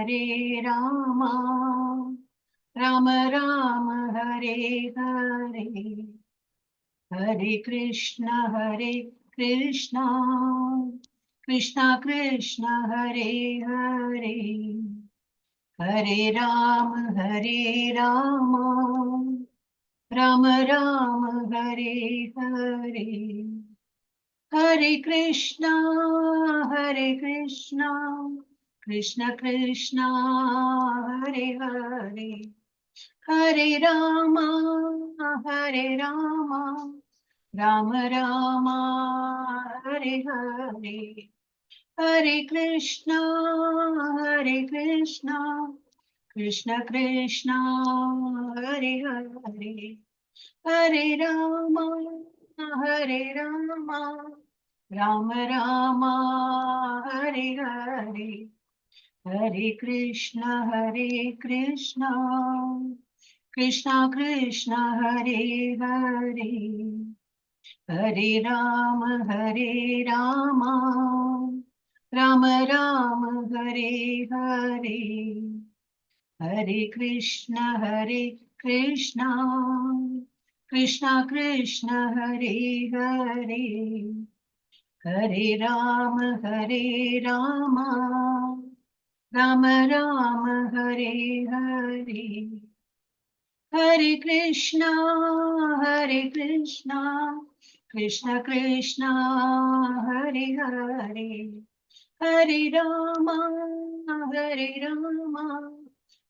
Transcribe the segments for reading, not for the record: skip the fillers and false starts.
Hare Rama, Rama Rama Hare Hare, Hare Krishna Krishna Krishna Hare Hare, Hare Rama Rama Rama Hare Hare, Hare Krishna Krishna Krishna Hare Hare, Hare Rama Rama Rama Hare Hare, Hare Krishna Krishna Krishna Hare Hare, Hare Rama Rama Rama Hare Hare, Hare Krishna Krishna Krishna Hare Hare, Hare Rama Rama Rama Hare Hare, Hare Krishna Krishna Krishna Hare Hare, Hare Rama Rama Rama Hare Hare, Hare Krishna Krishna Krishna Hare Hare, Hare Rama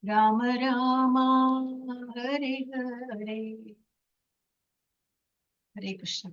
Rama Rama Hare Hare. Hare Krishna.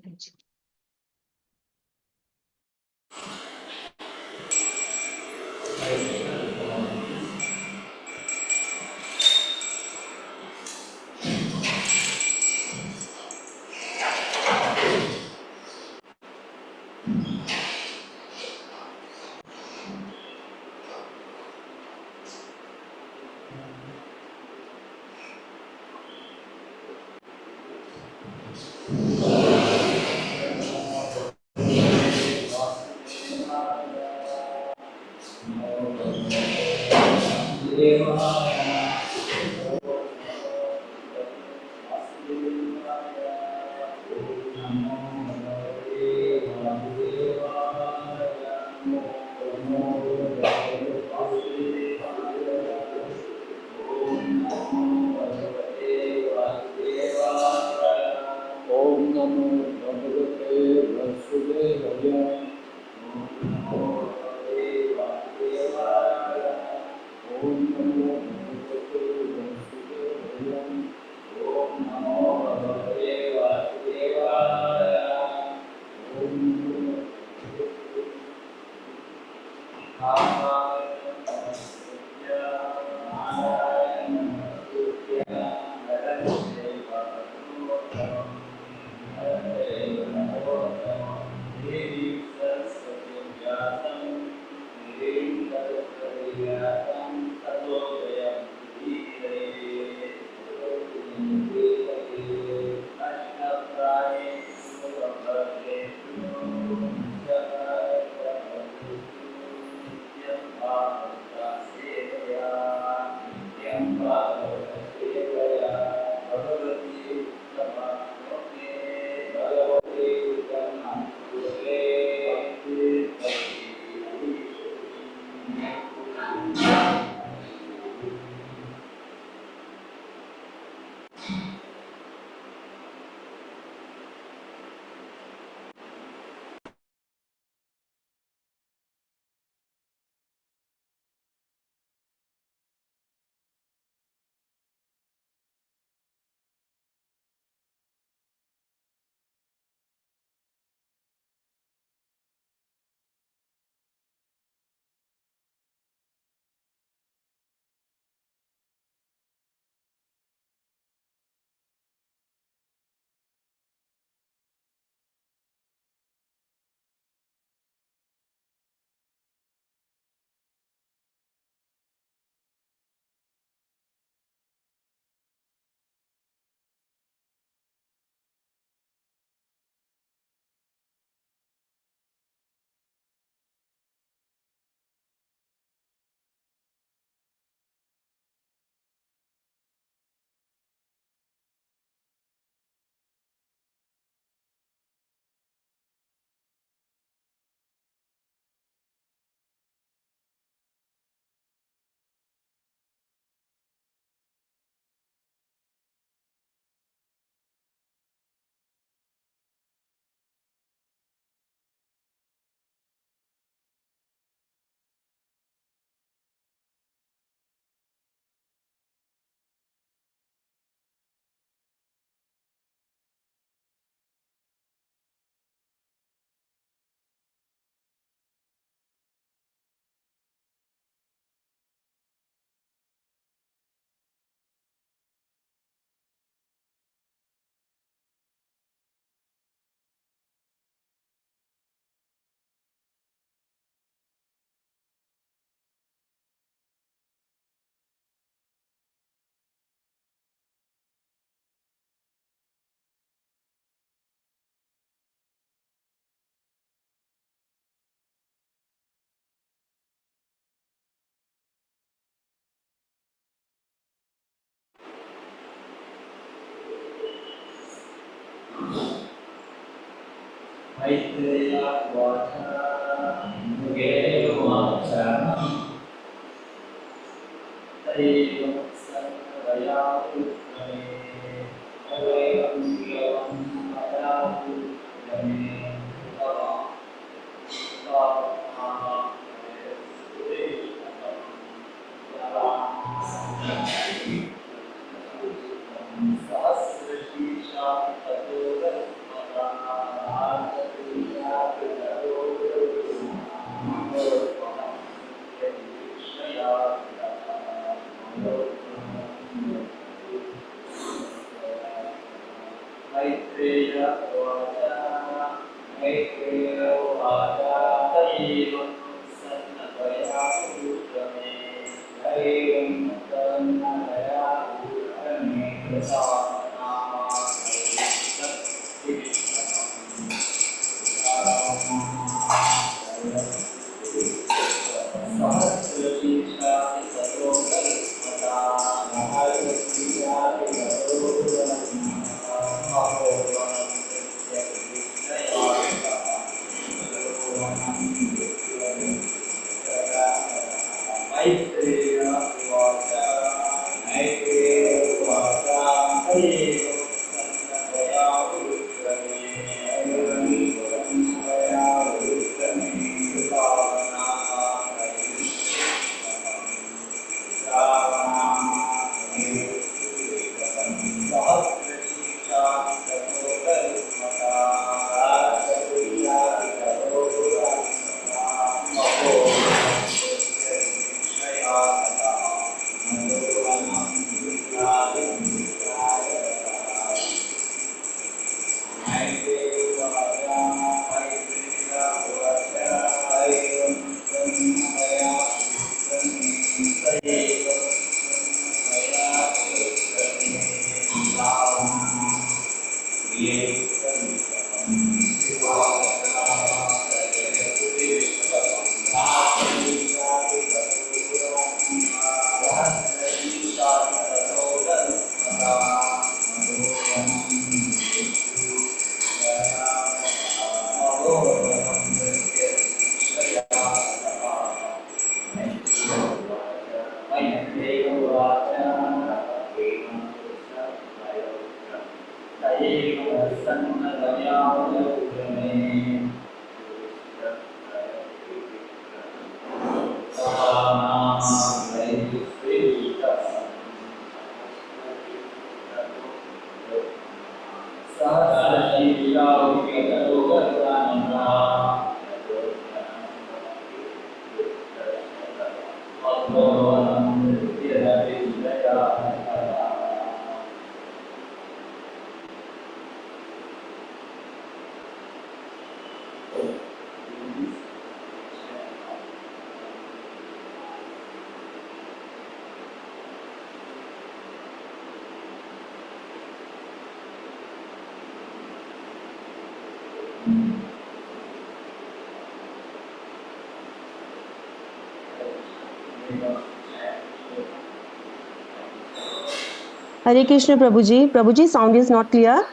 Hare Krishna, Prabhuji. Prabhuji, sound is not clear.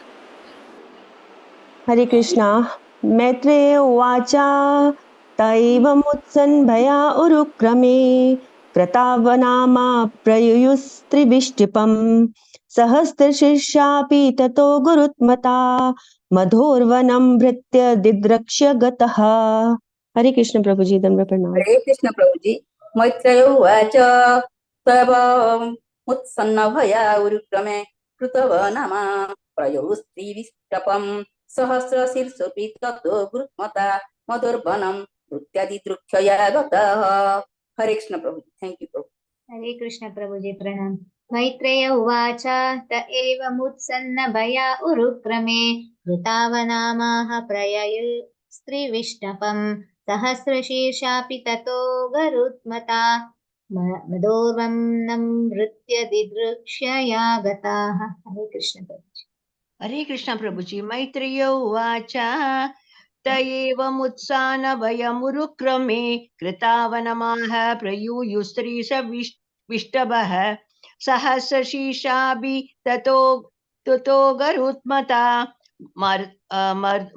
Hare Krishna. Maitreya Uvacha Taivam Bhaya Urukrame Kratavanama Prayustrivishtipam Sahastra Tato Gurutmata Madhorvanam Bhritya Didrakshya Gataha. Hare Krishna, Prabhuji. Dandava Pranam. Hare Krishna, Prabhuji. Maitreya Uvacha Taivam Bhaya Urukrame Krutavanama Prayustrivishtipam Sahasra Tato Gurutmata Madhorvanam Bhritya Didrakshya Gataha. Hare Krishna, Prabhuji. Thank you, Prabhuji. Hare Krishna, Prabhuji. Pranam. Maitreya Uvacha Ta eva mutsanna bhaya urukrame Krutavanamaha prayayu Stri Vishnapam Sahasrashirshapi Tato Garutmata Madhorvam Nam Nritya Didrukshaya Gataha. Hare Krishna, Prabhuji. Hare Krishna, Prabhuji. Maitreya Uvacha Tayevamutsan Vayamurukrame Kritavanamaha Prayuyustri Vishtabah Sahasashishabhi Tato Garutmata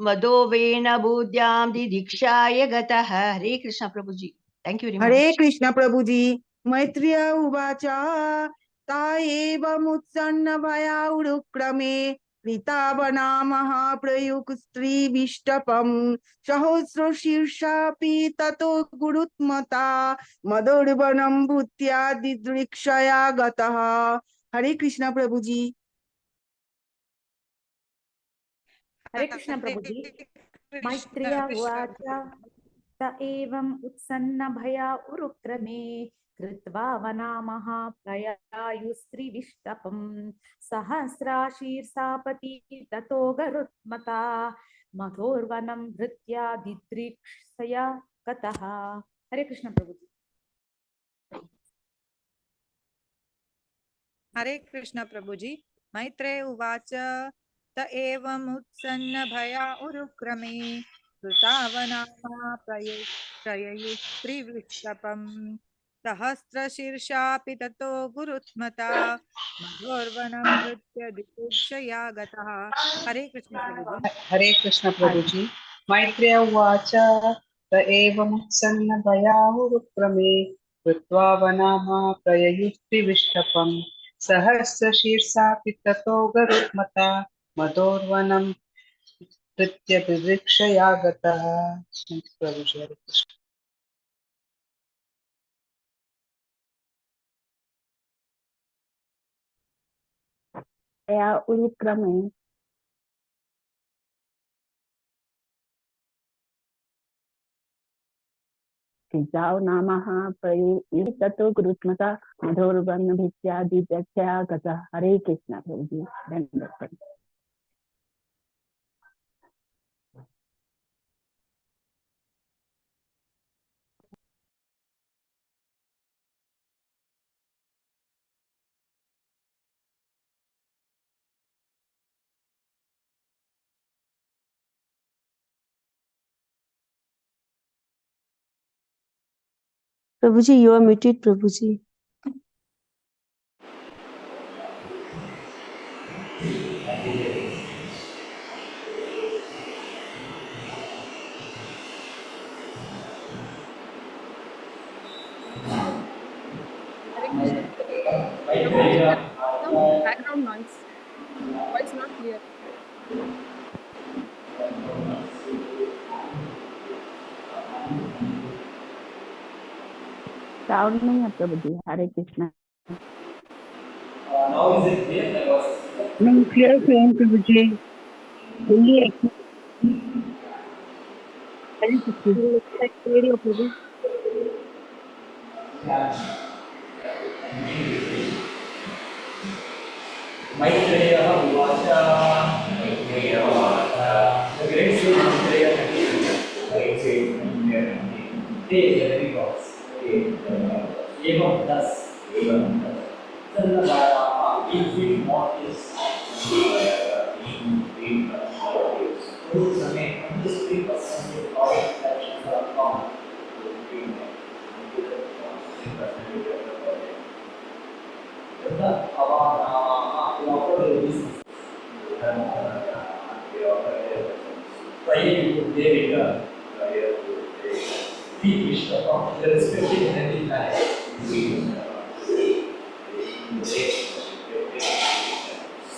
मदोवेन बुद्ध्यां दिदीक्षाय गतः. हरे कृष्ण प्रभुजी. Thank you very much. हरे कृष्ण प्रभुजी. मैत्रेय उवाच ता एवमुत्सन्न भया उरुक्रमे कृतावनामः प्रयुक्स्त्रीविष्टपम् सहस्रशीर्षापि ततो गुरुत्मता मदोर्वनं भूत्या दिदृक्षया गतः. हरे कृष्ण प्रभुजी. हरे कृष्ण प्रभुजी. मैत्रेय उवाच त एवम् उत्सन्न भया उरुक्रमे कृत्वा वनामः प्रयायुस्त्रिविष्टपम् सहस्राशीर्षापति ततो गरुत्मता मधोर्वनं धृत्या दिदृक्षया गतः. हरे कृष्ण प्रभुजी. हरे कृष्ण प्रभुजी. मैत्रेय उवाच त एवमुत्सन्न भया उरुक्रमे कृतावनामा प्रययुस्त्रिविष्टपम् सहस्रशीर्षापि ततो गुरुत्मता मधोर्वनं धृत्य दिदृक्षया गतः. हरे कृष्ण प्रभुजी. हरे कृष्ण प्रभुजी. मैत्रेय उवाच त एवमुत्सन्न भयाहुरुक्रमे कृत्वा वनामा प्रययुस्त्रिविष्टपम् सहस्रशीर्षापि ततो गरुत्मता मदोर्वनं धृत्य दिदृक्षया गतः. प्रभुजी हरे कृष्ण. या उरुक्रमे सिजाव नामः ततो गुरुत्मता मधोर्वर्ण भित्यादि दक्षया गतः. हरे कृष्ण प्रभुजी. धन्यवाद. Prabhuji, you are muted, Prabhuji. Hare Krishna. Prabhuji, there is some background noise. Voice not clear. Sound नहीं है Prabhuji. Hare Krishna. Now is it clear? My voice is clear? नहीं क्लियर फ्रेम प्रभुजी. बोलिए. हरे कृष्ण. रेडियो प्रभु. Maitreya uvaच. The great sage Maitreya they very gods. Evam thus. Sannabhaya we mortals. From this 3% of all actions are found. They return. Feet which from the respective heavenly planets.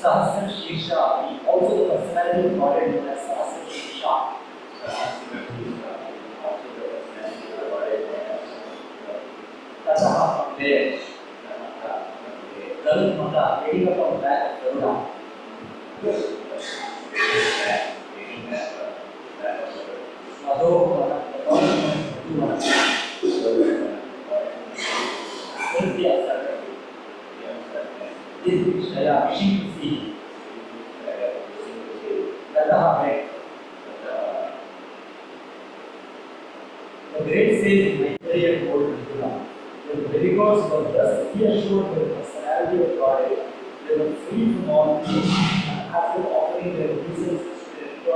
Sahasra Shisha, also the personality of God known as Sahasra Shisha. Tataha from there. Garuda Mata, getting up on the back of Garuda. Madho, this is she. The great sage Maitreya told Arjuna, when the demigods were thus reassured by the personality of God, they were free from all pain, and after offering their obeisance to the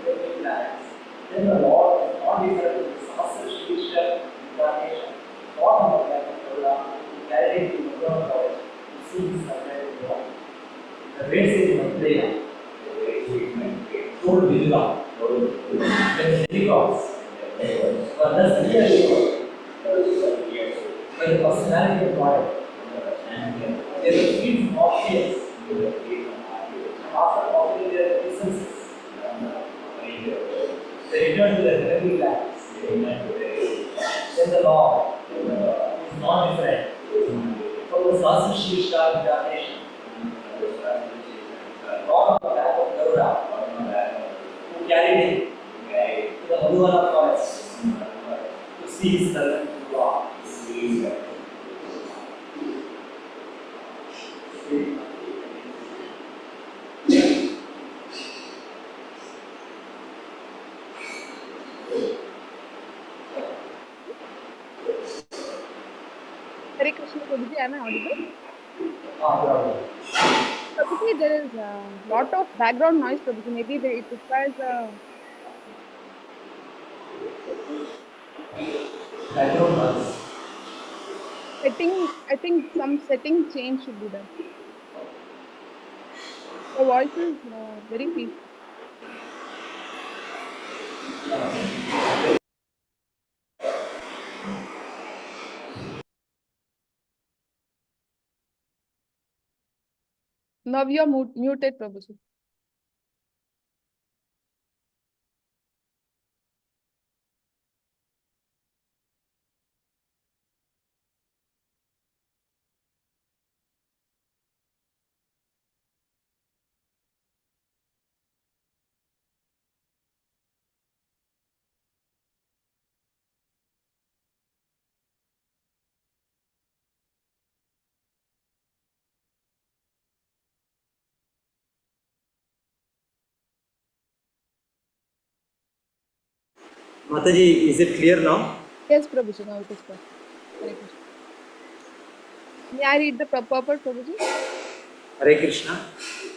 heavenly planets, then the Lord, not decided to Sahasra Shrisha incarnation, thought on the back of Garuda, to carry it to the Mother College to see his survived God. The great sage Maitreya Mridula. Then demigods. But that's clearly by the personality of God. And they were free from obvious. After offering their reasons, they returned to their heavenly lands. Then the law is not different from the Sastra incarnation. God on the back of Garuda, who carried him to the Madhuvana forest to see his servant God. Hare Krishna Prabhuji, am I audible? Bravo. Prabhuji, there is a lot of background noise, Prabhuji. Maybe it requires a Background noise. setting. I think some setting change should be done. The voice is very peaceful. Now you are muted, Prabhuji. Mataji, is it clear now? Yes, Prabhuji. Now it is clear. Hare Krishna. May I read the purport, Prabhuji? Hare Krishna.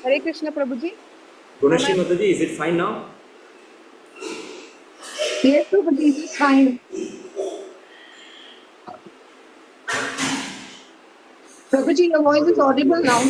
Hare Krishna, Prabhuji. Gunashri Mataji, is it fine now? Yes, Prabhuji, it is fine. Prabhuji, your voice is audible now.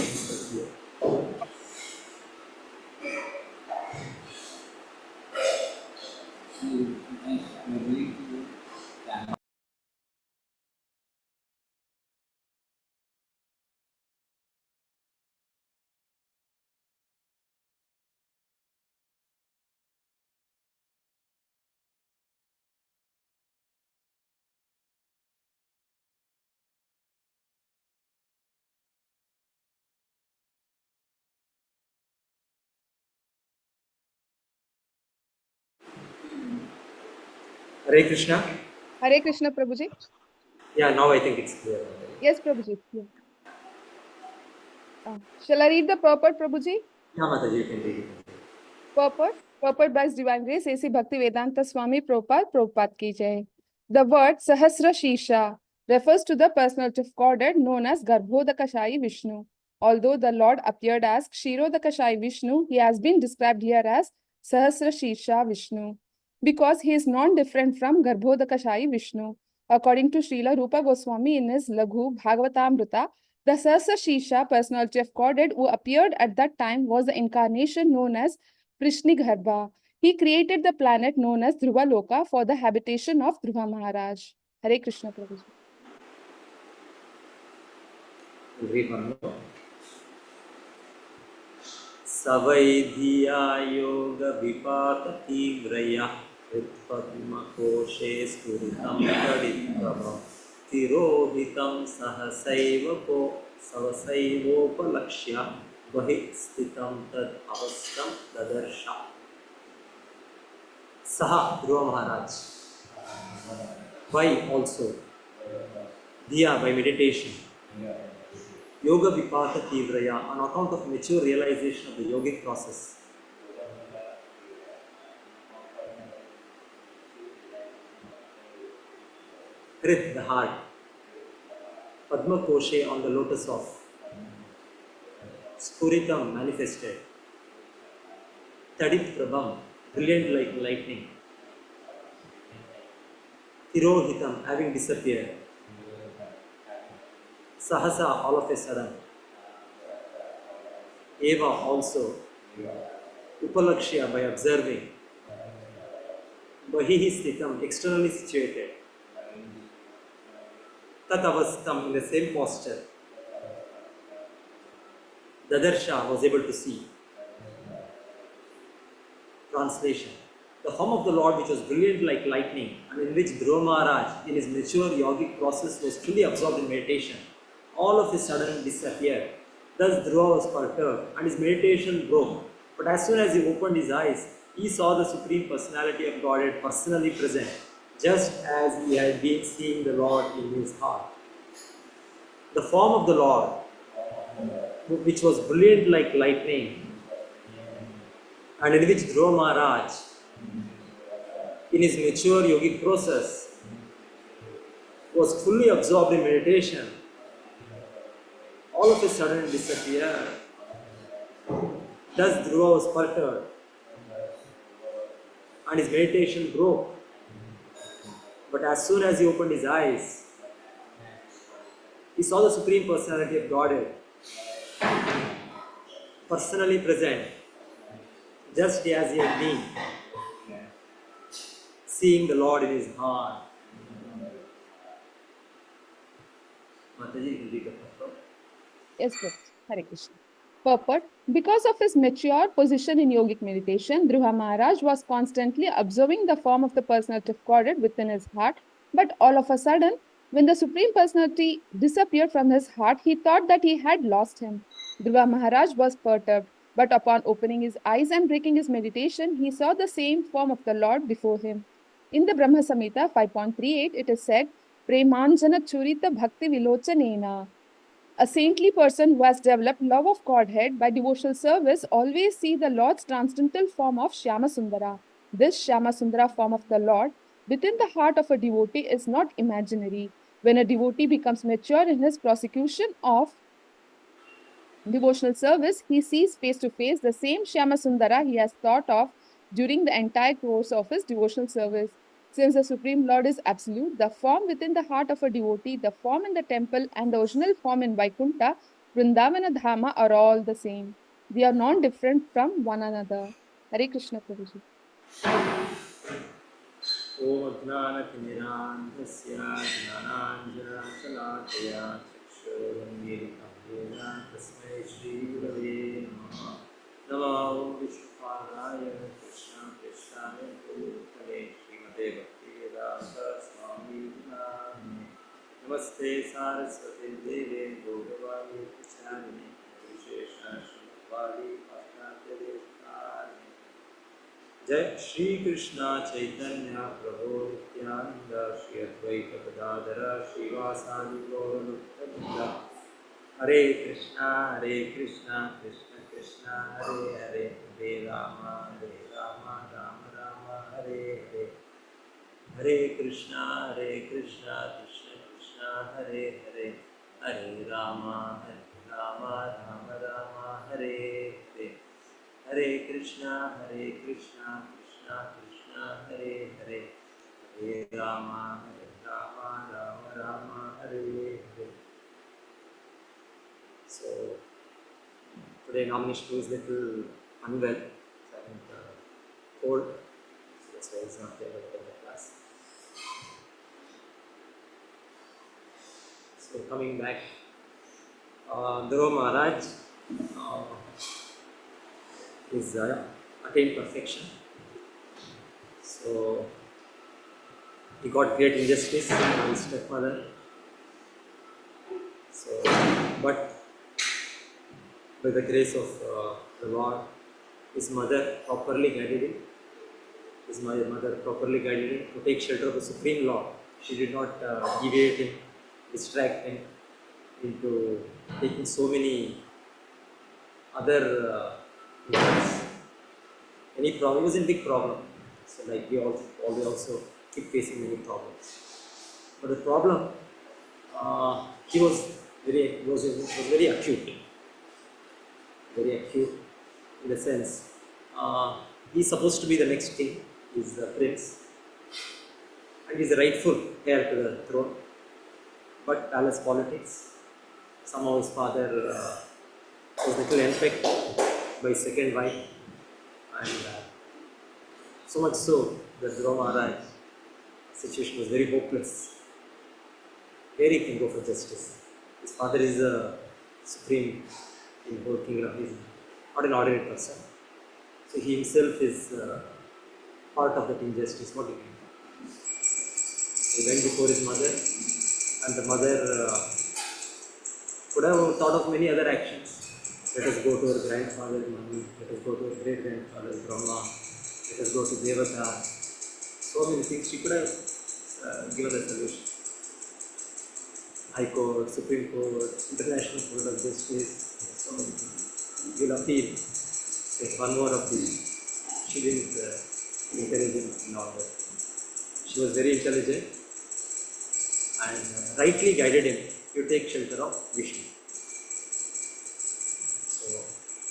Hare Krishna. Hare Krishna, Prabhuji. Yeah, now I think it's clear. Yes, Prabhuji. Yeah. Shall I read the purport, Prabhuji? Yeah, Mataji, you can read it. Purport by His Divine Grace, A.C. Bhakti Vedanta Swami Prabhupada ki jai. The word Sahasra Shisha refers to the personality of Godhead known as Garbhodakashayi Vishnu. Although the Lord appeared as Kshirodakashayi Vishnu, he has been described here as Sahasra Shisha Vishnu because he is non-different from Garbhodakashayi Vishnu. According to Srila Rupa Goswami in his Laghu Bhagavatamrita, the Sahasra Shisha personality of Godhead who appeared at that time was the incarnation known as Prishnigarbha. He created the planet known as Dhruva Loka for the habitation of Dhruva Maharaj. Hare Krishna, Prabhuji. Read one more. Savaidhiya yoga vipata tivraya utpadma koshe spuritam kaditvam tirohitam sahasaivopa vahi stitam tad avastam tadarsha. Saha Dhruva Maharaj. Why also? Diya, by meditation. Yoga Vipata Tivraya, on account of mature realization of the yogic process. Hrit, the heart. Padma Koshe, on the lotus of. Spuritam, manifested. Tadit Prabham, brilliant like lightning. Tirohitam, having disappeared. Sahasa, all of a sudden. Eva, also. Upalakshya, by observing. Bahihi Sthitam, externally situated. Tat Avastam, in the same posture. Dadarsha was able to see. Translation. The form of the Lord, which was brilliant like lightning, and in which Dhruva Maharaj, in his mature yogic process, was fully absorbed in meditation, all of a sudden disappeared. Thus Dhruva was perturbed, and his meditation broke. But as soon as he opened his eyes, he saw the Supreme Personality of Godhead personally present, just as he had been seeing the Lord in his heart. The form of the Lord, which was brilliant like lightning, and in which Dhruva Maharaj, in his mature yogic process, was fully absorbed in meditation, all of a sudden disappeared. Thus Dhruva was perturbed, and his meditation broke. But as soon as he opened his eyes, he saw the Supreme Personality of Godhead personally present, just as he had been seeing the Lord in his heart. Mataji, you can read the purport. Yes, sir. Hare Krishna. Purport. Because of his mature position in yogic meditation, Dhruva Maharaj was constantly observing the form of the personality of Godhead within his heart. But all of a sudden, when the Supreme Personality disappeared from his heart, he thought that he had lost him. Dhruva Maharaj was perturbed. But upon opening his eyes and breaking his meditation, he saw the same form of the Lord before him. In the Brahma Samhita 5.38, it is said, Premanjana Churita Bhakti Vilochanena. A saintly person who has developed love of Godhead by devotional service always see the Lord's transcendental form of Shyama Sundara. This Shyama Sundara form of the Lord within the heart of a devotee is not imaginary. When a devotee becomes mature in his prosecution of devotional service, he sees face to face the same Shyama Sundara he has thought of during the entire course of his devotional service. Since the Supreme Lord is absolute, the form within the heart of a devotee, the form in the temple, and the original form in Vaikuntha, Vrindavana Dhama are all the same. They are non-different from one another. Hare Krishna Prabhuji. Om Ajnanatinirandhasya Jnananjanasalakaya Chakshuranniritamyena Tasmai Shri Gurave Namaha. Namo Vishnupadaya Krishna Krishnaya Purutale Srimate Bhaktivedanta Swami Nami. Namaste Saraswati Deve Gauravani Pracharine Vishesha Shri Bhakti Vedanta. Jai Shri Krishna Chaitanya Prabhu Nityananda Shri Advaita Gadadhara Srivasadi Gaura Hare Krishna Krishna Krishna Hare Hare Hare Rama Rama Rama Hare Hare Hare Krishna Krishna Krishna Hare Hare Hare Rama Rama Rama Hare Hare Hare Krishna Krishna Krishna Hare Hare Hare Rama Rama Hare Hare. So today Nominishnu is little unwell, so I think cold, so that's why he's not there in the class. So coming back, Dhruva Maharaj is attained perfection. So he got great injustice by his stepmother. So, but by the grace of the Lord, his mother properly guided him. His mother properly guided him to take shelter of the Supreme Lord. She did not deviate him, distract him into taking so many other any problem. It was a big problem. So like we also keep facing many problems. But the problem, he was very acute. Very acute in the sense, he's supposed to be the next king. He's the prince, and he's the rightful heir to the throne. But palace politics, somehow his father was a little infected by his second wife, and so much so the Dhruva Maharaj situation was very hopeless. Where he can go for justice? His father is a supreme in the whole kingdom. He is not an ordinary person. So he himself is part of that injustice. What do you think? He went before his mother, and the mother could have thought of many other actions. Let us go to our grandfather Manu, let us go to our great grandfather Brahma, let us go to Devata. So many things she could have given a solution. High Court, Supreme Court, International Court of Justice, so many things. You'll appeal. Take one more of these. She didn't encourage him in all that. She was very intelligent and rightly guided him to take shelter of Vishnu. So,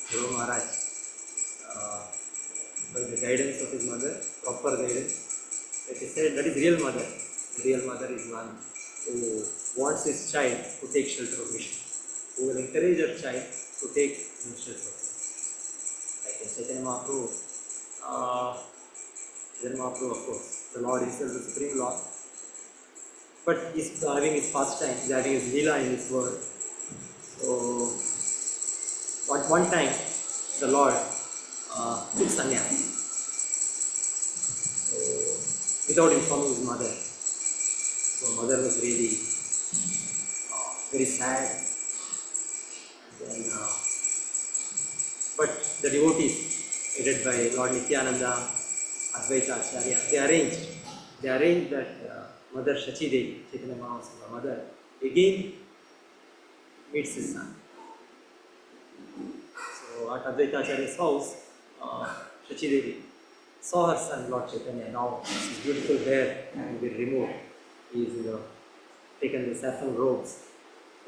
Dhruva Maharaj, by the guidance of his mother, proper guidance, like I said, that is real mother. The real mother is one who wants his child to take shelter of Vishnu, who will encourage her child to take shelter of Vishnu. Like in Chaitanya Mahaprabhu, of course, the Lord himself, the Supreme Lord, but he's having his pastime, he's having his Leela in this world. So, at one time, the Lord took sannyas, so, without informing his mother. So, mother was really very sad. Then, but the devotees, headed by Lord Nityananda, Advaita Acharya, they arranged that Mother Shachi Devi, Chaitanya Mahaprabhu's mother, again meets his son. So at Advaita Acharya's house, Shachi Devi saw her son Lord Chaitanya. Now his beautiful hair has been removed. He is taken the saffron robes.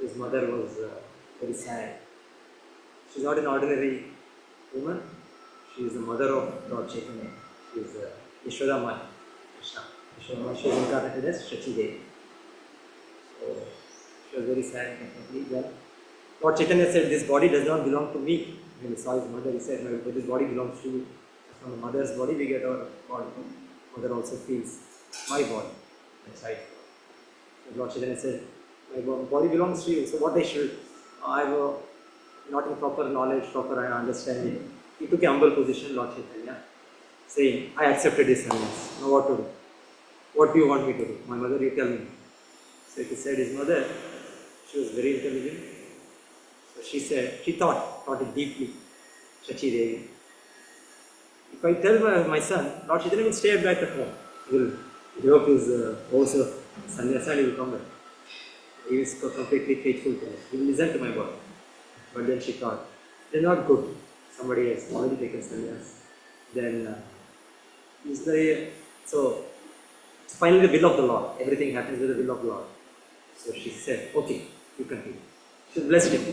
His mother was very sad. She is not an ordinary woman. She is the mother of Lord Chaitanya. She is Yashoda Mai, Krishna. Yashoda Mai, she was incarnated as Shachi Devi. So she was very sad. Well, Lord Chaitanya said, "This body does not belong to me." When he saw his mother, he said, "No, but this body belongs to you. From the mother's body, we get our body. Mother also feels my body." That's right. Lord Chaitanya said, "My body belongs to you. So what I should? I have not in proper knowledge, proper understanding." He took a humble position, Lord Chaitanya, saying, "I accepted this sannyas. Now what to do? What do you want me to do? My mother, you tell me." So he said his mother, she was very intelligent. So she said, she thought it deeply, Shachi Devi. If I tell my son, Lord Chaitanya will stay back at home. He will give up his vows of sannyasa and he will come back. He is completely faithful to me. He will listen to my word. But then she thought, they're not good. Somebody has already taken sannyas. Then, so finally the will of the Lord. Everything happens with the will of the Lord. So she said, "Okay, you continue." She blessed him.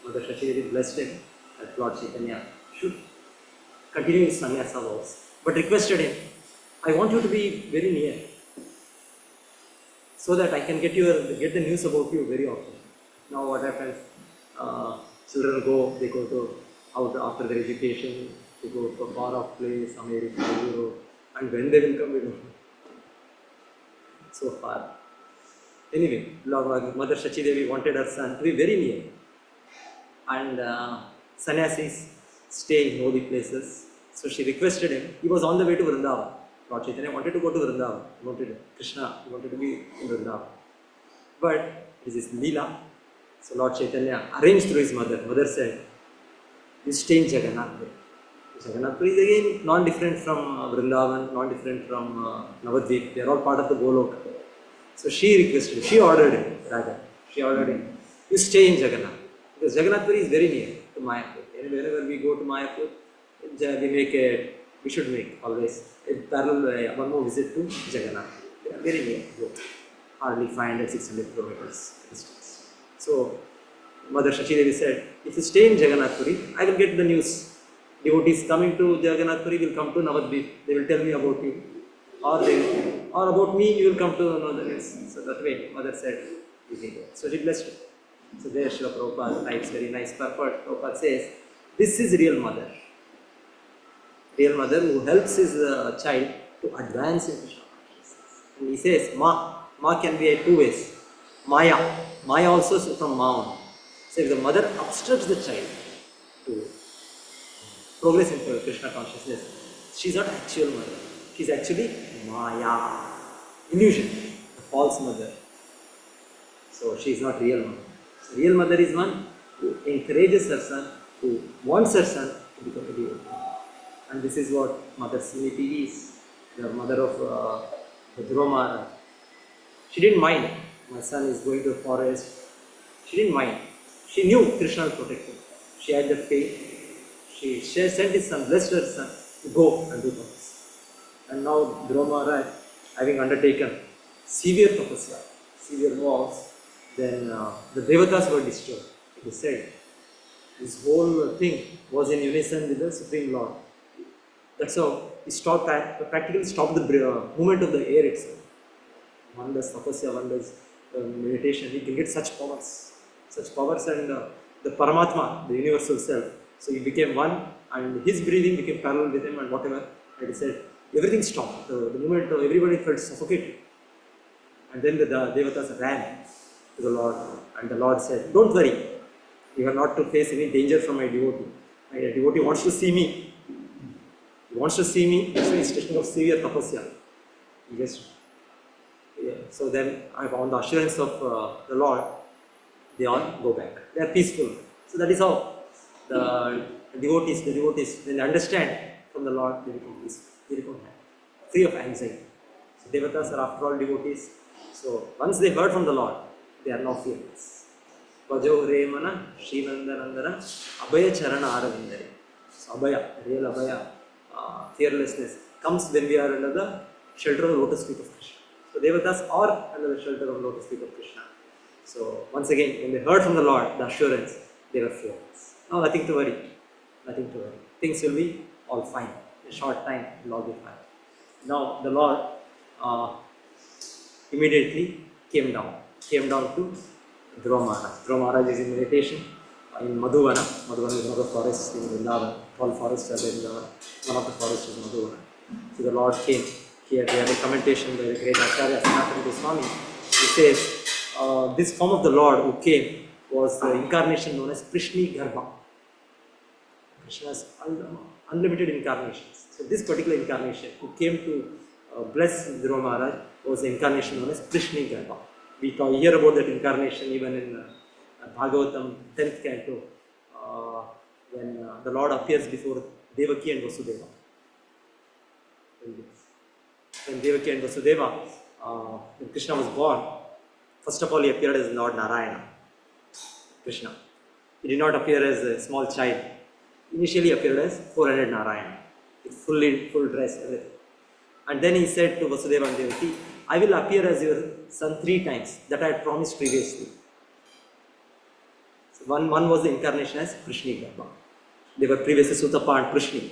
Mother Shachi Devi blessed him that Lord Chaitanya should continue his sannyasa vows, but requested him, "I want you to be very near, so that I can get the news about you very often." Now what happens? Children they go to out after their education, they go to a far off place, America, Europe, and when they will come, we don't know. So far. Anyway, Mother Shachi Devi wanted her son to be very near. And sannyasis stay in holy places. So she requested him. He was on the way to Vrindavan. Lord Chaitanya wanted to go to Vrindavan. Krishna wanted to be in Vrindavan. But this is Leela. So Lord Chaitanya arranged through his mother. Mother said, "You stay in Jagannath. Jagannath is again non-different from Vrindavan, non-different from Navadvip. They are all part of the Goloka. So she requested, she ordered him, "You stay in Jagannath." Because Jagannath is very near to Mayapur. And whenever we go to Mayapur, we should make always a parallel one more visit to Jagannath. They are very near, hardly 500-600 kilometers distance. So Mother Shachi Devi said, "If you stay in Jagannath Puri, I will get the news. Devotees coming to Jagannath Puri will come to Navadvip. They will tell me about you. Or about me, you will come to know the news." So that way, Mother said, so she blessed her. So there Srila Prabhupada writes very nice purport. Prabhupada says, "This is real mother. Real mother who helps his child to advance in Krishna consciousness. And he says, Ma can be two ways. Maya also is from Ma only. So if the mother obstructs the child to progress into Krishna consciousness, she's not actual mother. She's actually Maya, illusion, a false mother. So she is not real mother. So real mother is one who encourages her son, who wants her son to become a devotee. And this is what Mother Smriti is, the mother of the Dhruva Maharaj. She didn't mind. My son is going to the forest. She didn't mind. She knew Krishna will protect him. She had the faith. She sent his son, blessed her son, to go and do this. And now Dhruva Maharaj, having undertaken severe tapasya, severe vows, then the devatas were disturbed. It is said this whole thing was in unison with the Supreme Lord. That's how he stopped, practically stopped the movement of the air itself. One does tapasya, one does meditation, he can get such powers, and the Paramatma, the universal self. So he became one, and his breathing became parallel with him, and whatever, like I said, everything stopped. The moment everybody felt suffocated. And then the devatas ran to the Lord, and the Lord said, "Don't worry, you are not to face any danger from my devotee. My devotee wants to see me. He wants to see me, so he's taking of severe tapasya." So then, on the assurance of the Lord, they all go back. They are peaceful. So that is how the devotees, when they understand from the Lord, they become peaceful. They become happy, free of anxiety. So devatas are after all devotees. So once they heard from the Lord, they are now fearless. Vajo Remana Srinandanandana Abhaya Charana Aravindari. So Abhaya, real Abhaya, fearlessness comes when we are under the shelter of the lotus feet of Krishna. So devatas are under the shelter of the lotus feet of Krishna. So once again, when they heard from the Lord, the assurance, they were fearless. Now nothing to worry. Things will be all fine. In a short time, it will all be fine. Now the Lord immediately came down to Dhruva Maharaj. Dhruva Maharaj is in meditation in Madhuvana. Madhuvana is one of the forests in Vrindavan. All forests are there in Vrindavan. One of the forests is Madhuvana. So the Lord came here. We have a commentation by the great Acharya Sanatana Goswami. He says, this form of the Lord who came was the incarnation known as Prishni Garbha. Krishna's unlimited incarnations. So this particular incarnation who came to bless Dhruva Maharaj was the incarnation known as Prishni Garbha. We hear about that incarnation even in Bhagavatam 10th canto when the Lord appears before Devaki and Vasudeva. When Devaki and Vasudeva, when Krishna was born, first of all he appeared as Lord Narayana, Krishna. He did not appear as a small child. Initially appeared as 400 Narayana, with full dress, everything. And then he said to Vasudeva and Devaki, I will appear as your son 3 times, that I had promised previously. So one was the incarnation as Prishni Garbha. They were previously Sutapa and Prishni,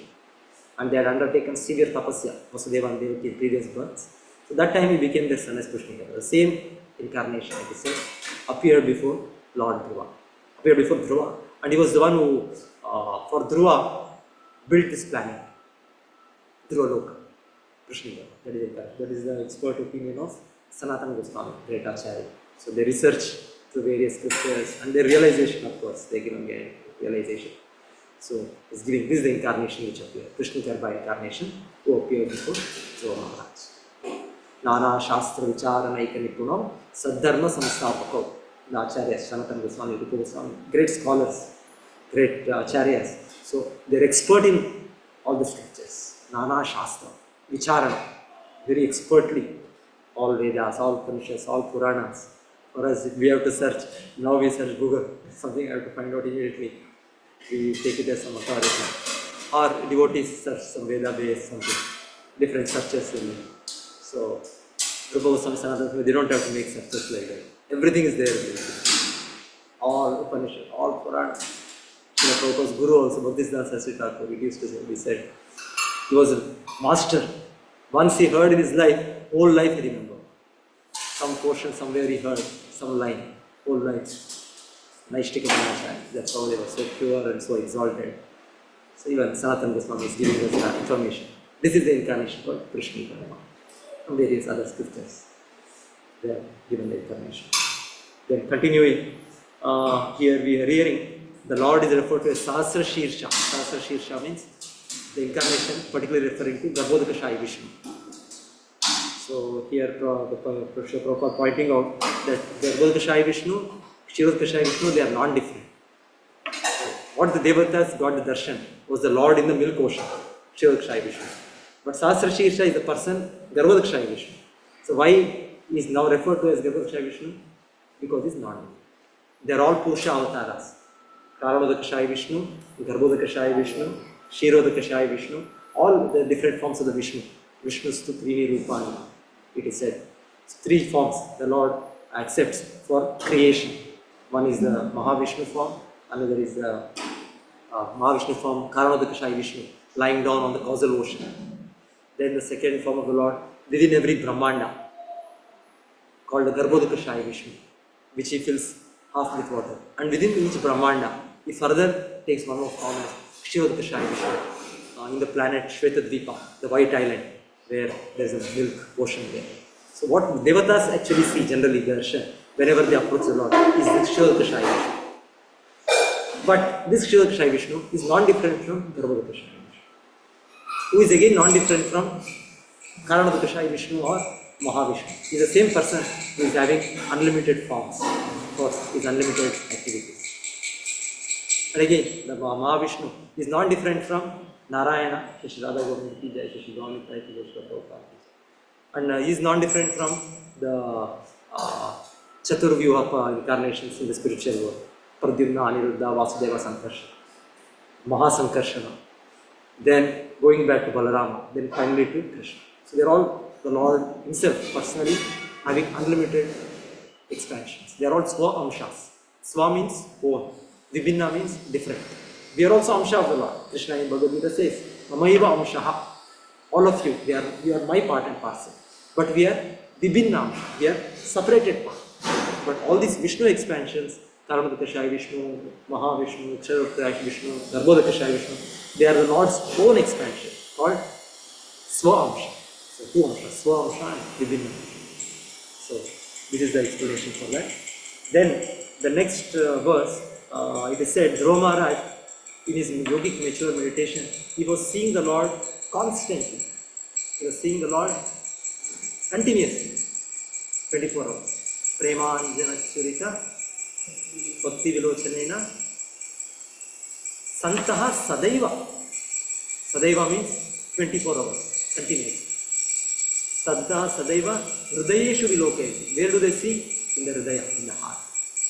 and they had undertaken severe tapasya, Vasudeva and Devaki in previous births. So that time he became their son as Prishni Garbha. The same incarnation, like I said, appeared before Lord Dhruva, appeared before Dhruva. And he was the one who, for Dhruva, built this planet, Dhruva Loka, Prishni Garbha. That is the expert opinion of Sanatana Goswami, great Acharya. So they research through various scriptures and their realization, of course, they give them realization. So it's giving this is the incarnation which appeared, Prishni Garbha incarnation, who appeared before Dhruva Maharaj. Nana Shastra Vicharanaika Nipunam Saddharma Samstapako. The Acharyas, Sanatana Goswami, Rupa Goswami, great scholars, great Acharyas. So they're expert in all the scriptures. Nana Shastra, Vicharana, very expertly. All Vedas, all Upanishads, all Puranas. For us, if we have to search, now we search Google, something I have to find out immediately. We take it as some authority. Or devotees search some Veda based something, different searches in it. So, Rupa Goswami, Sanatana, they don't have to make searches like that. Everything is there. All Upanishads, all Puranas. Prabhupada's Guru also, Bhaktisiddhanta Saraswati Thakur, he used to say, he said, he was a master. Once he heard in his life, whole life he remembered. Some portion, somewhere he heard, some line, whole life. Naishtika Manacharya, that's how they were so pure and so exalted. So even Sanatana Goswami is giving us that information. This is the incarnation called Krishna Incarnation. And various other scriptures, they have given the incarnation. Then continuing, here we are hearing the Lord is referred to as Sahasra Shirsha. Sahasra Shirsha means the incarnation, particularly referring to Garbhodakashayi Vishnu. So here the Prabhupada pointing out that Garbhodakashayi Vishnu, Kshirodakashayi Vishnu, they are non-different. What the Devatas got the darshan was the Lord in the milk ocean, Kshirodakashayi Vishnu. But Sahasra Shirsha is the person, Garbhodakashayi Vishnu. So why he is now referred to as Garbhodakashayi Vishnu? Because he is non-different. They are all Purusha avatars. Karanodakashayi Vishnu, Garbhodakashayi Vishnu, Kshirodakashayi Vishnu, all the different forms of the Vishnu. Vishnustu Trini Rupani, it is said. So 3 forms the Lord accepts for creation. One is the Mahavishnu form, another is the Mahavishnu form, Karanodakashayi Vishnu, lying down on the causal ocean. Then the second form of the Lord within every Brahmanda, called the Garbhodakashayi Vishnu, which he fills half with water. And within each Brahmanda, he further takes one more form as Kshirodakashayi Vishnu, in the planet Shvetadvipa, the white island, where there is a milk ocean there. So what Devatas actually see generally, whenever they approach the Lord, is this Kshirodakashayi Vishnu. But this Kshirodakashayi Vishnu is non-different from Garbhodakashayi Vishnu, who is again non-different from Karanodakashayi Vishnu or Mahavishnu. He is the same person who is having unlimited forms for his unlimited activities. And again, the Mahavishnu is non-different from Narayana, Shashi Radha Govind Ki Jai, Shashi Gauni Pai Ki Jai, Prabhupada. And he is non-different from the Chaturvyuha incarnations in the spiritual world. Pradyumna, Aniruddha, Vasudeva, Sankarsana, Mahasankarshana. Then going back to Balarama, then finally to Krishna. So they are all the Lord himself personally having unlimited expansions. They are all Swa Amshas. Swa means own. Vibhinna means different. We are also Amsha of the Lord. Krishna in Bhagavad Gita says, Mamaiva Amshaha. All of you, you are my part and parcel. But we are Vibhinna Amsha. We are separated part. But all these Vishnu expansions, Karanodakashayi Vishnu, Mahavishnu, Kshirodakashayi Vishnu, Garbhodakashayi Vishnu, they are the Lord's own expansion called Swa Amsha. So 2 Amshas, Swa Amsha and Vibhinna Amsha. So this is the explanation for that. Then the next verse, it is said, Dhruva Maharaj, in his yogic mature meditation, he was seeing the Lord constantly. He was seeing the Lord continuously, 24 hours. Premanjana Churita, Bhakti Vilochanena, Santaha Sadaiva. Sadaiva means 24 hours, continuously. Sadda Sadaiva, Hridayeshu Vilokayati. Where do they see? In the Hridaya, in the heart.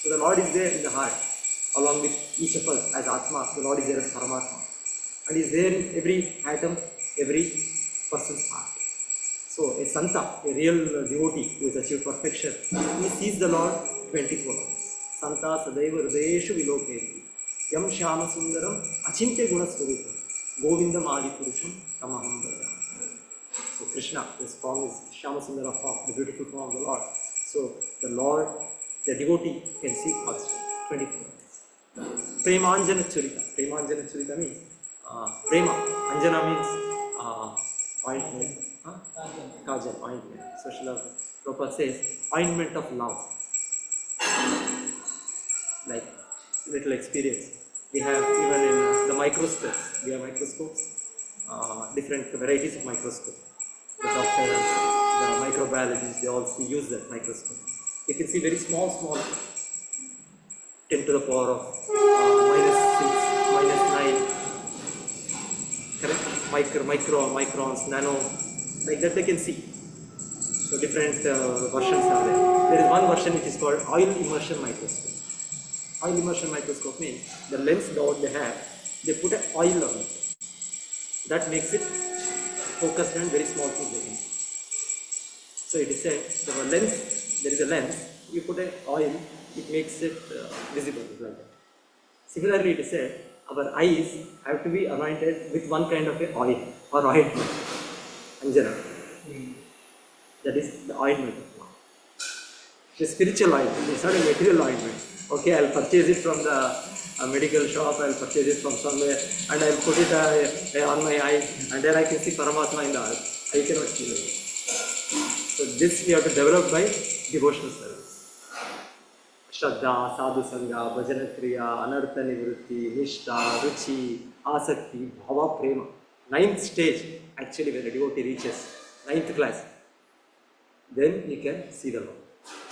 So the Lord is there in the heart, along with each of us as Atma. The Lord is there as Paramatma. And He is there in every atom, every person's heart. So a Santa, a real devotee who has achieved perfection, he sees the Lord 24 hours. Santa Sadaiva Hridayeshu Vilokayati. Yam Shyama Sundaram Achintya Gunasvarupam Govindam Adi Purusham Tamaham Bhajami. So Krishna, this form is Shyama Sundara form, the beautiful form of the Lord. So the Lord, the devotee can see constantly, 24 hours. Premanjana Churita. Premanjana Churita means Prema. Anjana means ointment. Kajal, ointment. So Srila Prabhupada says, ointment of love. Like little experience. We have even in the microscopes, we have microscopes, different varieties of microscopes. The doctors, the microbiologists, they all use that microscope. You can see very small, 10 to the power of -6, -9, correct? Microns, nano, like that they can see. So different versions are there. There is one version which is called oil immersion microscope. Oil immersion microscope means the lens that they have, they put an oil on it. That makes it focused on very small things they can see. So it is said, there is a lens, you put an oil, it makes it visible like that. Similarly, it is said, our eyes have to be anointed with one kind of a oil or ointment, anjana. That is the ointment of love. The spiritual ointment, it's not a material ointment. Okay, I'll purchase it from the a medical shop, I'll purchase it from somewhere and I'll put it on my eye and then I can see Paramatma in the eye. I cannot see it. So this we have to develop by devotional service. Shraddha, Sadhu Sangha, Bhajana Kriya, Anartha Nivritti, Nishtha, Ruchi, Asakti, Bhava Prema. 9th stage, actually when a devotee reaches 9th class, then you can see the Lord.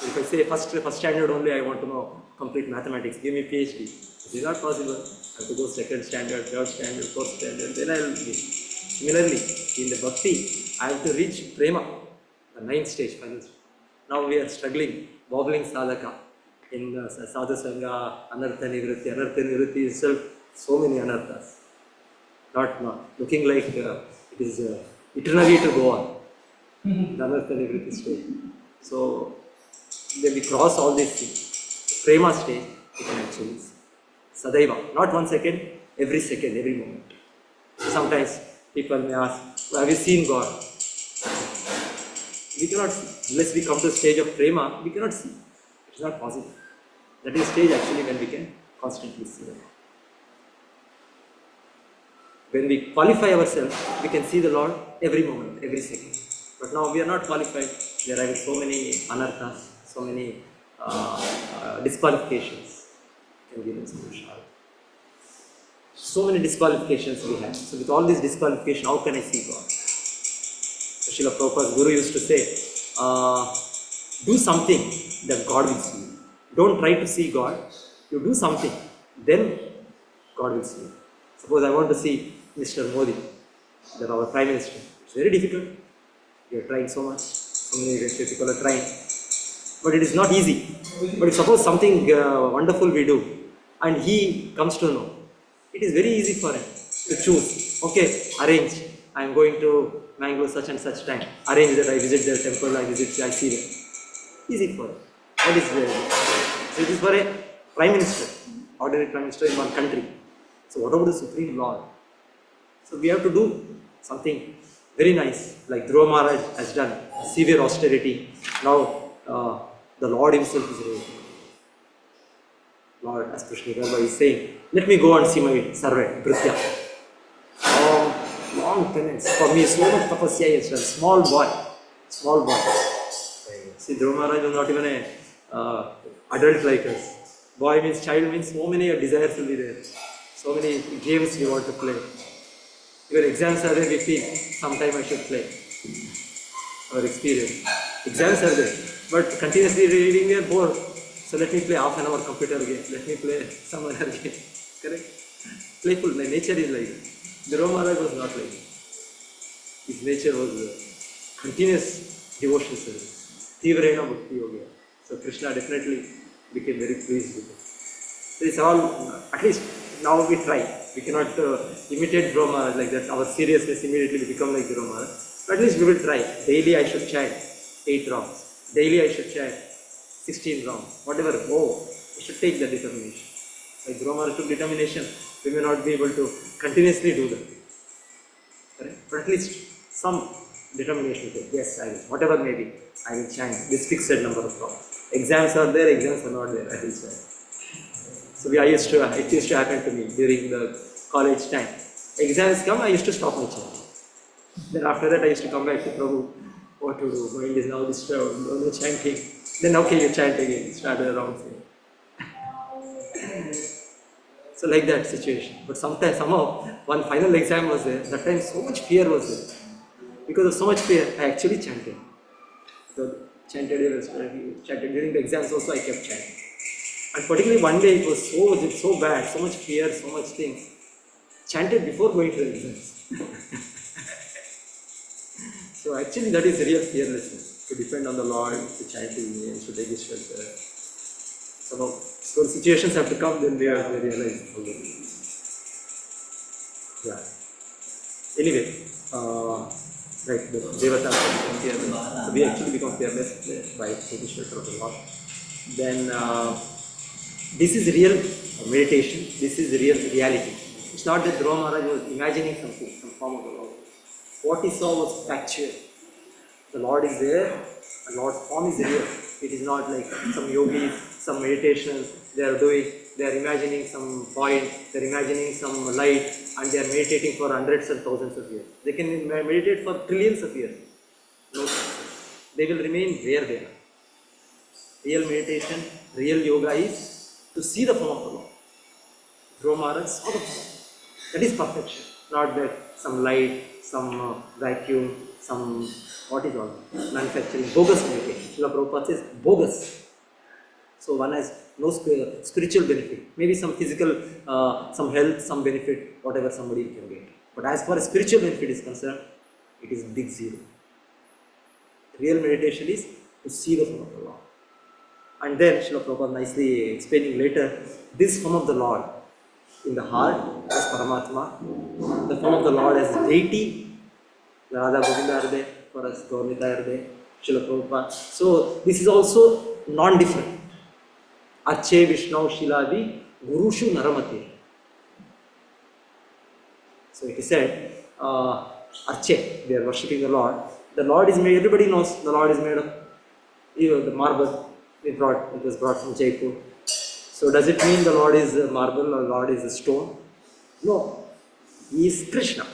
If I say first standard only, I want to know complete mathematics, give me PhD. This is not possible. I have to go 2nd standard, 3rd standard, 4th standard, then I will be. Similarly, in the bhakti, I have to reach prema, the 9th stage, final stage. Now we are struggling, wobbling sadhaka. In sadhu sangha, anartha nivritti itself, so many anarthas. Not looking like it is eternally to go on. The anartha nivritti stage. So when we cross all these things, prema stage, we can actually see. Sadaiva, not 1 second, every second, every moment. Sometimes people may ask, have you seen God? We cannot see. Unless we come to the stage of prema, we cannot see. It is not possible. That is stage actually when we can constantly see the Lord. When we qualify ourselves, we can see the Lord every moment, every second. But now we are not qualified. We are having so many anarthas, so many disqualifications. Can give us a shout. So many disqualifications we have. So with all these disqualifications, how can I see God? So Srila Prabhupada's Guru used to say, do something that God will see you. Don't try to see God. You do something, then God will see you. Suppose I want to see Mr. Modi, our Prime Minister. It's very difficult. We are trying so much. So many people are trying. But it is not easy. But if suppose something wonderful we do, and he comes to know, it is very easy for him to choose. Okay, arrange. I am going to Mangalore such and such time. Arrange that I visit their temple, I see them. Easy for him. What is there? So it is for a Prime Minister, ordinary Prime Minister in one country. So what about the Supreme Lord? So we have to do something very nice, like Dhruva Maharaj has done, severe austerity. Now the Lord himself is real. Lord, as Krishna Garbha is saying, let me go and see my servant, Bhritya. Long penance. For me, so much tapasya he has done. Small boy. See, Dhruva Maharaj was not even an adult like us. Boy means, child means, so many desires will be there. So many games we want to play. Even exams are there, we feel, sometime I should play. Our experience. Exams are there, but continuously reading we are bored. So let me play half an hour computer game. Let me play some other game. Correct? Playful. My nature is like that. Dhruva Maharaj was not like that. His nature was continuous devotion service. Tivrena Bhakti Yoga. So Krishna definitely became very pleased with it. So it's all, at least now we try. We cannot imitate Dhruva Maharaj like that. Our seriousness immediately will become like Dhruva Maharaj. But at least we will try. Daily I should chant 8 rounds. Daily I should chant 16 rounds. Whatever. Oh, we should take the determination. Like Dhruva Maharaj took determination, we may not be able to continuously do that. Correct? But at least some determination. Yes, I will. Whatever may be, I will chant this fixed number of rounds. Exams are there, exams are not there. I will chant. So it used to happen to me during the college time. Exams come, I used to stop my chanting. Then after that, I used to come back to Prabhu. What to do? Mind is now disturbed. No chanting. Then okay, you chant again. Started around thing. So like that situation. But somehow, one final exam was there. That time so much fear was there. Because of so much fear, I actually chanted. So chanted during the exams also I kept chanting. And particularly one day it was so bad, so much fear, so much things. Chanted before going to the exams. So actually that is real fearlessness. To depend on the Lord, to chant His names, to take His shelter. So situations have to come, then we realize all the yeah. Anyway, right, the Devatas become fearless. So we actually become fearless by taking shelter of the Lord. Then this is real meditation, this is real reality. It's not that Dhruva Maharaj was imagining something, some form of the Lord. What he saw was factual. The Lord is there, the Lord's form is real. It is not like some yogis, some meditation they are doing, they are imagining some point, they are imagining some light, and they are meditating for hundreds and thousands of years. They can meditate for trillions of years. No success. They will remain where they are. Real meditation, real yoga is to see the form of the Lord. Dhruva Maharaj saw the form. That is perfection. Not that some light, some vacuum, some what is all manufacturing, bogus meditation. Srila Prabhupada says bogus. So one has no spiritual benefit. Maybe some physical, some health, some benefit, whatever somebody can get. But as far as spiritual benefit is concerned, it is big zero. Real meditation is to see the form of the Lord. And then Srila Prabhupada nicely explaining later, this form of the Lord in the heart as Paramatma, the form of the Lord as deity, Radha Govinda are there, for us Gaurnita are there, Srila Prabhupada. So this is also non-different. Arche Vishnu Shiladi Gurushu Naramati. So it is said, Arche, they are worshipping the Lord. The Lord is made, everybody knows the Lord is made of the marble. It was brought from Jaipur. So does it mean the Lord is marble or Lord is a stone? No. He is Krishna.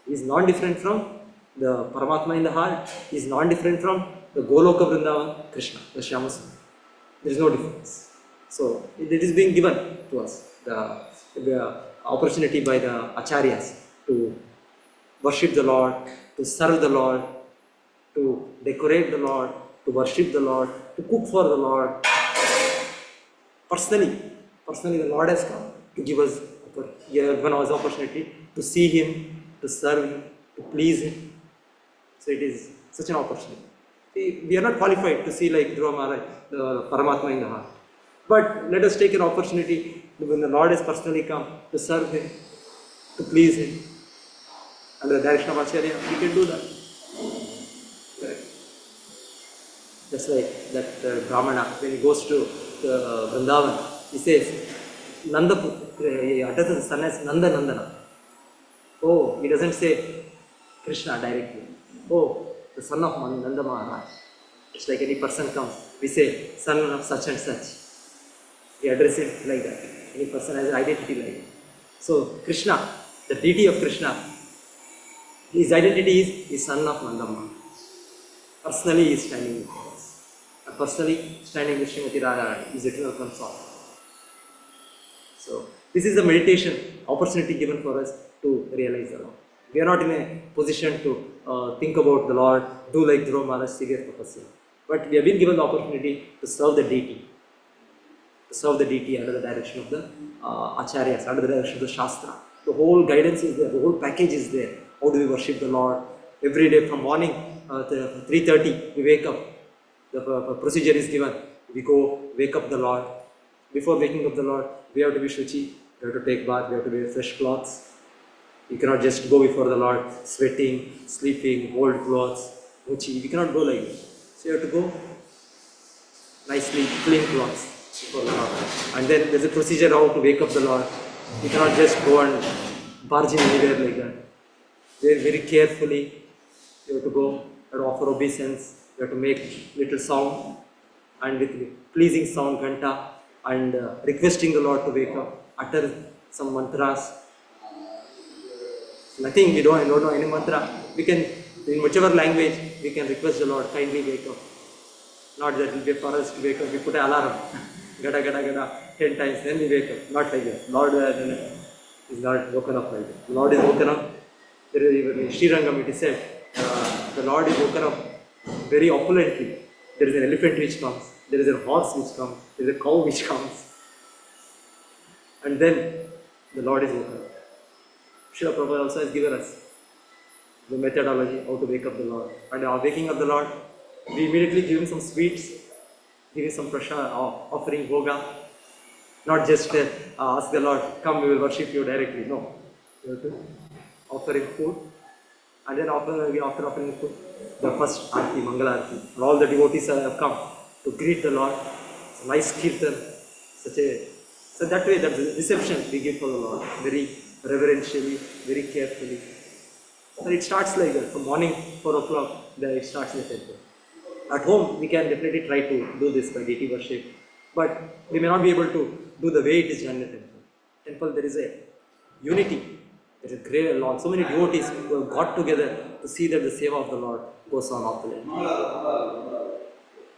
He is non-different from the Paramatma in the heart. He is non-different from the Goloka Vrindavan Krishna, the Shyamasundar. There is no difference. So it is being given to us, the opportunity by the Acharyas to worship the Lord, to serve the Lord, to decorate the Lord, to worship the Lord, to cook for the Lord. Personally the Lord has come to give us given us opportunity to see Him, to serve Him, to please Him. So it is such an opportunity. We are not qualified to see like Dhruva Maharaj, the Paramatma in the heart. But let us take an opportunity when the Lord has personally come to serve Him, to please Him. Under the direction of Acharya, we can do that. Correct. Just like that Brahmana, when he goes to Vrindavan, he says, he addresses the son as Nanda Nandana. Oh, he doesn't say Krishna directly. Oh, the son of Nanda Maharaj. It's like any person comes, we say, son of such and such. We address it like that. Any person has an identity like that. So, Krishna, the deity of Krishna, his identity is son of Nanda Maharaj. Personally, he is standing with us. And personally, standing with Srimati Radharani, his eternal consort. So, this is the meditation opportunity given for us to realize the Lord. We are not in a position to think about the Lord, do like Dhruva Maharaj, severe tapasya. But we have been given the opportunity to serve the deity. To serve the deity under the direction of the Acharyas, under the direction of the Shastra. The whole guidance is there, the whole package is there. How do we worship the Lord? Every day from morning, 3:30, we wake up. The procedure is given. We go wake up the Lord. Before waking up the Lord, we have to be shuchi, we have to take bath, we have to wear fresh clothes. You cannot just go before the Lord sweating, sleeping, old clothes, muchi. We cannot go like that. So you have to go nicely, clean clothes before the Lord. And then there's a procedure how to wake up the Lord. You cannot just go and barge in anywhere like that. Very carefully, you have to go and offer obeisance. You have to make little sound and with pleasing sound, ghanta, and requesting the Lord to wake up, utter some mantras. Nothing, we don't know any mantra. We can, in whichever language, we can request the Lord, kindly wake up. Not that it will be for us to wake up, we put an alarm, gada gada gada, 10 times, then we wake up. Not like that. Lord is not woken up like that. The Lord is woken up. There is even in Srirangam it is said, the Lord is woken up very opulently. There is an elephant which comes, there is a horse which comes, there is a cow which comes. And then the Lord is woken up. Srila Prabhupada also has given us the methodology how to wake up the Lord. And our waking up the Lord, we immediately give him some sweets, give him some prasad, offering bhoga. Not just ask the Lord, come we will worship you directly. No. You have to offer him food. And then after offering food, the first Aarti, Mangala Aarti. And all the devotees have come to greet the Lord. It's a nice kirtan. So that way, that reception we give for the Lord. Very reverentially, very carefully. So it starts like that. From morning 4 o'clock, it starts the temple. At home, we can definitely try to do this by deity worship. But we may not be able to do the way it is done in the temple. Temple, there is a unity. There is a great Lord. So many devotees who have got together to see that the seva of the Lord goes on opulently.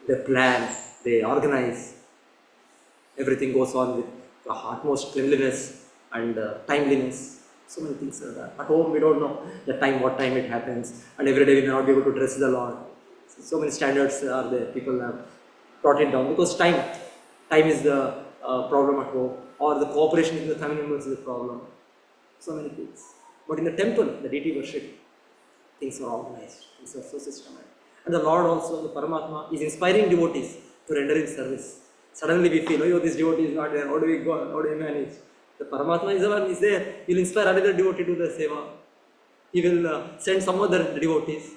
They plan, they organize. Everything goes on with the utmost cleanliness and timeliness. So many things are there. At home, we don't know the time, what time it happens, and every day we may not be able to dress the Lord. So many standards are there. People have brought it down because time is the problem at home, or the cooperation in the family members is the problem. So many things. But in the temple, the deity worship, things are organized, things are so systematic. And the Lord also, the Paramatma, is inspiring devotees to render Him service. Suddenly we feel, oh, this devotee is not there, how do we go, how do we manage? The Paramatma is the one is there, He will inspire another devotee to the seva. He will send some other devotees.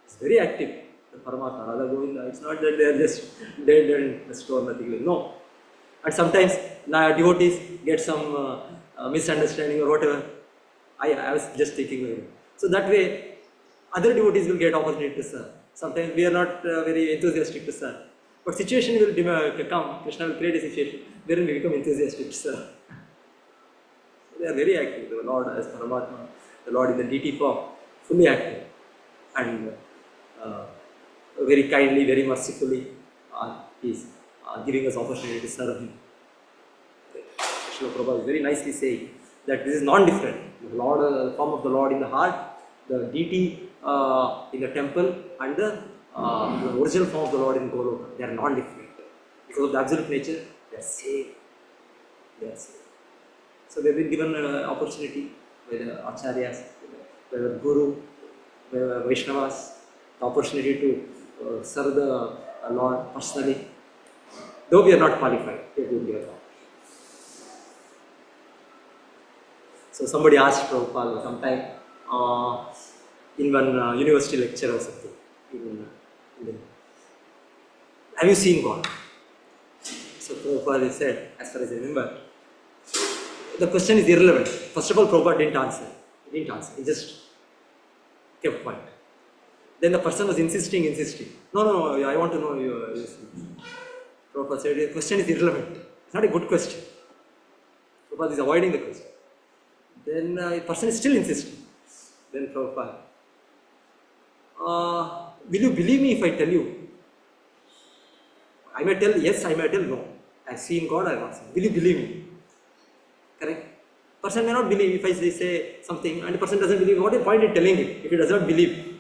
It's very active, the Paramatma, Radha Govinda. It's not that they are just dead and store nothing. No. And sometimes devotees get some misunderstanding or whatever. I was just taking away. So that way, other devotees will get opportunity to serve. Sometimes we are not very enthusiastic to serve. But situation will come, Krishna will create a situation wherein we become enthusiastic to serve. They are very active. The Lord as Paramatma, the Lord in the deity form, fully active. And very kindly, very mercifully, He is giving us opportunity to serve Him. Srila Prabhupada is very nicely saying that this is non-different. The Lord, the form of the Lord in the heart, the deity in the temple, and the original form of the Lord in Goloka, they are non-different. Because of the absolute nature, they are same. They are same. So they have been given an opportunity by the Acharyas, by the Guru, by the Vaishnavas, the opportunity to serve the Lord personally. Though we are not qualified, they have been given. So somebody asked Prabhupada sometime in one university lecture or something, have you seen God? So Prabhupada said, as far as I remember, the question is irrelevant. First of all, Prabhupada didn't answer. He just kept quiet. Then the person was insisting. No, I want to know your. Prabhupada said, the question is irrelevant. It's not a good question. Prabhupada is avoiding the question. Then the person is still insisting. Then Prabhupada, will you believe me if I tell you? I may tell yes, I may tell no. I have seen God, I have not seen. Will you believe me? Correct? Person may not believe if I say something and the person doesn't believe. What is the point in telling it if he does not believe?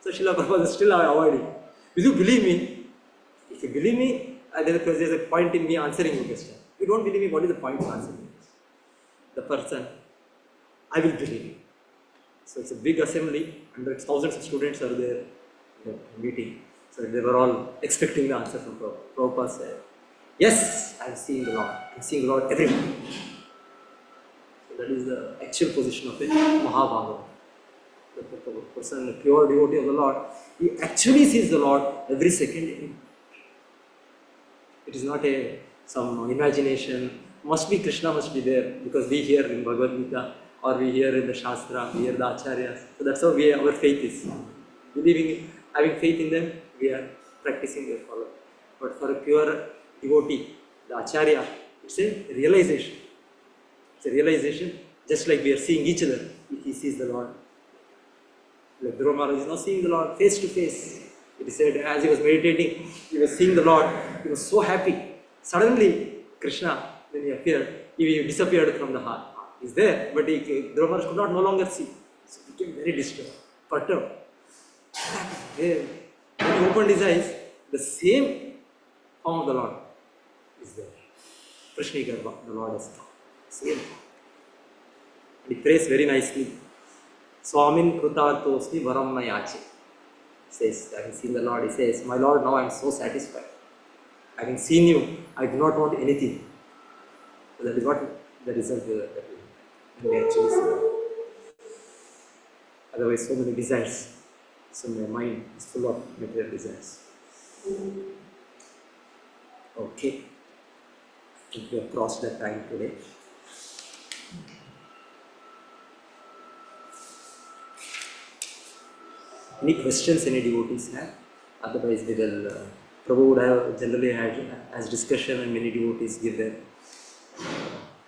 So Srila Prabhupada is still avoiding. Will you believe me? If you believe me, there is a point in me answering your question. If you don't believe me, what is the point of answering? The person, I will believe you. So it's a big assembly, hundreds, thousands of students are there in the meeting. So they were all expecting the answer from Prabhupada. Prabhupada said, yes, I am seeing the Lord. I am seeing the Lord every day. So that is the actual position of a Mahabhagavata. The person, a pure devotee of the Lord, he actually sees the Lord every second. It is not some imagination. Must be Krishna, must be there, because we hear in Bhagavad Gita, or we hear in the Shastra, we hear the Acharyas. So that's how our faith is. Believing, having faith in them, we are practicing their follow. But for a pure devotee, the Acharya, it's a realization. It's a realization, just like we are seeing each other, he sees the Lord. Like Dhruva Maharaj is now seeing the Lord face to face. It is said, as he was meditating, he was seeing the Lord, he was so happy. Suddenly, Krishna, when he appeared, he disappeared from the heart. He's there, but Dhruva Maharaj could not no longer see. So he became very disturbed, perturbed. When he opened his eyes, the same form of the Lord is there. Krishna Garbha, the Lord is come. Same form. And he prays very nicely. Swamin Krutartosmi Varam Nayachi. Says, having seen the Lord, he says, my Lord, now I am so satisfied. Having seen you, I do not want anything. So that is what the result that we actually see. Otherwise, so many desires. So my mind is full of material desires. Okay. I think we have crossed that time today. Any questions any devotees have? Otherwise, we will. Prabhu would have generally had as discussion, and many devotees give their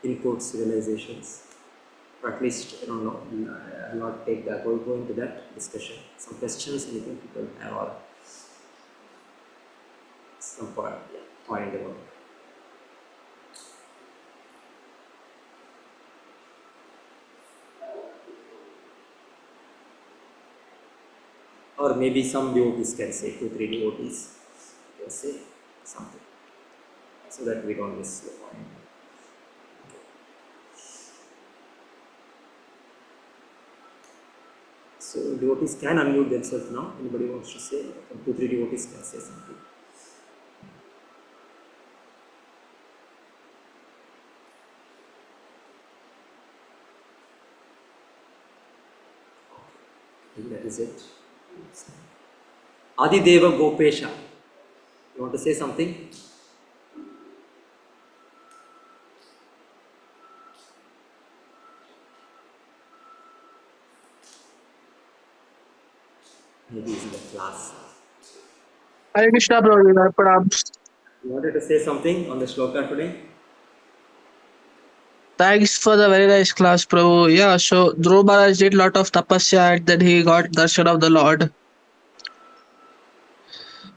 inputs, realizations. Or at least, I don't know, I'll not take that, we'll go into that discussion. Some questions, anything people have, or some point about it. Or maybe some devotees can say, 2-3 devotees can say something, so that we don't miss the point. So devotees can unmute themselves now. Anybody wants to say? 2-3 devotees can say something. I think that is it. Adideva Gopesha. You want to say something? Maybe he's in the class. Hare Krishna Prabhu, pranams. You wanted to say something on the shloka today? Thanks for the very nice class, Prabhu. Yeah, so Dhruv Maharaj did lot of tapasya and then he got darshan of the Lord.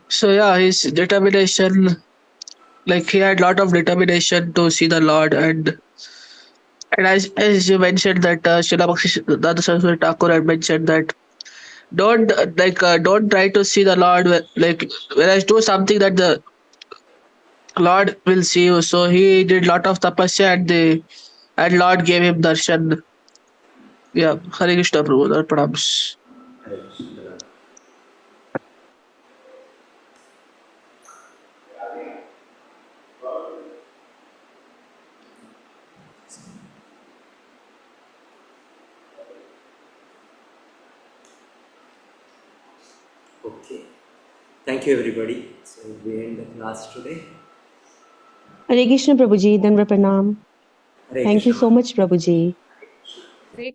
So yeah, his determination, like he had lot of determination to see the Lord, and as you mentioned that Srila Bhakti Saraswati Thakur had mentioned that don't try to see the Lord whereas do something that the Lord will see you. So he did lot of tapasya and Lord gave him darshan. Yeah, Hare Krishna Prabhu, pranams. Okay. Thank you, everybody. So we end the class today. Hare Krishna Prabhuji, Dandava Pranam. Hare Thank you Krishna. so much, Prabhuji. Hare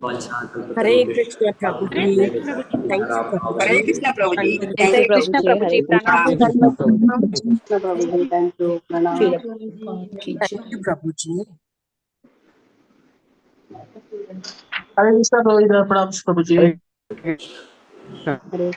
Krishna Prabhuji. Thank you, Hare Prabhuji. Krishna Prabhuji. Thank Thank you, you. Krishna Prabhuji. Prabhuji, Hare Pranam. Krishna. Prabhuji, thank you. Pranam. Thank you, Prabhuji. Hare Krishna Prabhu, pranams Prabhuji. Hare